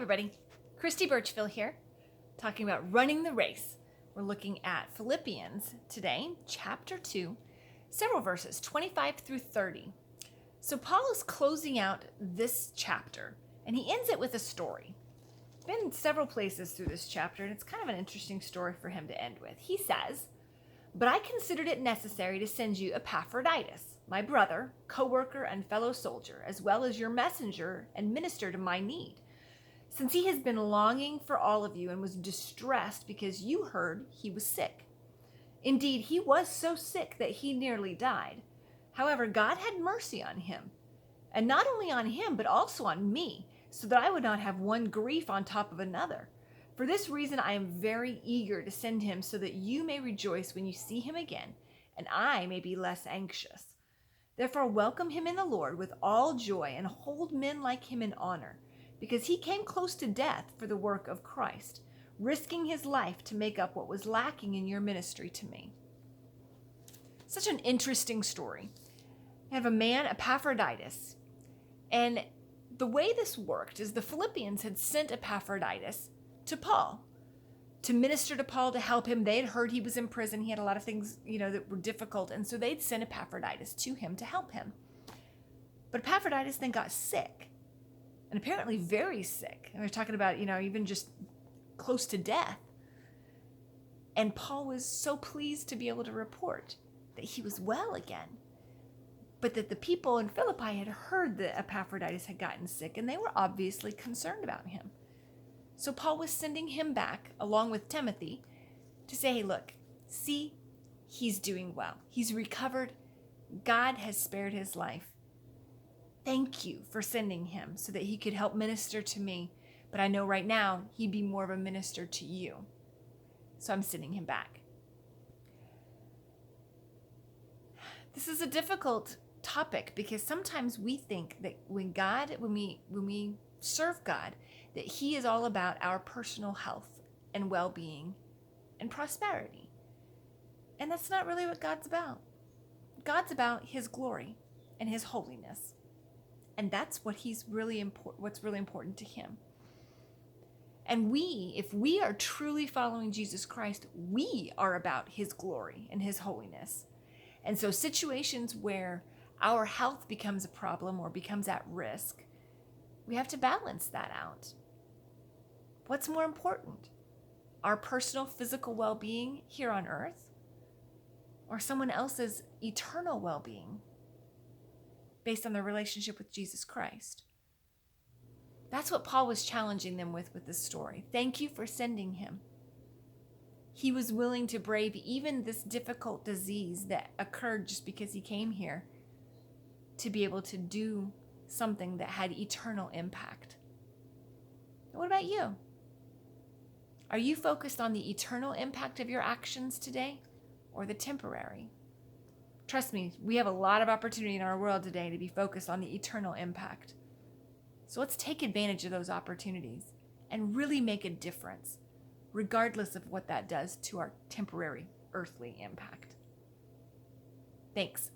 everybody, Christy Birchville here, talking about running the race. We're looking at Philippians today, chapter 2, several verses, 25 through 30. So Paul is closing out this chapter, and he ends it with a story. Been several places through this chapter, and it's kind of an interesting story for him to end with. He says, "But I considered it necessary to send you Epaphroditus, my brother, co-worker, and fellow soldier, as well as your messenger and minister to my need, since he has been longing for all of you and was distressed because you heard he was sick. Indeed, he was so sick that he nearly died. However, God had mercy on him, and not only on him, but also on me, so that I would not have one grief on top of another. For this reason, I am very eager to send him so that you may rejoice when you see him again, and I may be less anxious. Therefore, welcome him in the Lord with all joy and hold men like him in honor, because he came close to death for the work of Christ, risking his life to make up what was lacking in your ministry to me." Such an interesting story. You have a man, Epaphroditus, and the way this worked is the Philippians had sent Epaphroditus to Paul to minister to Paul, to help him. They had heard he was in prison. He had a lot of things, that were difficult, and so they'd sent Epaphroditus to him to help him. But Epaphroditus then got sick, and apparently very sick. And we're talking about, even just close to death. And Paul was so pleased to be able to report that he was well again, but that the people in Philippi had heard that Epaphroditus had gotten sick, and they were obviously concerned about him. So Paul was sending him back, along with Timothy, to say, hey, look, see, he's doing well. He's recovered. God has spared his life. Thank you for sending him so that he could help minister to me. But I know right now he'd be more of a minister to you. So I'm sending him back. This is a difficult topic because sometimes we think that when we serve God, that he is all about our personal health and well-being and prosperity. And that's not really what God's about. God's about his glory and his holiness. And that's what's really important to him. And if we are truly following Jesus Christ, we are about his glory and his holiness. And so situations where our health becomes a problem or becomes at risk, we have to balance that out. What's more important? Our personal physical well-being here on earth, or someone else's eternal well-being based on their relationship with Jesus Christ? That's what Paul was challenging them with this story. Thank you for sending him. He was willing to brave even this difficult disease that occurred just because he came here to be able to do something that had eternal impact. What about you? Are you focused on the eternal impact of your actions today or the temporary? Trust me, we have a lot of opportunity in our world today to be focused on the eternal impact. So let's take advantage of those opportunities and really make a difference, regardless of what that does to our temporary earthly impact. Thanks.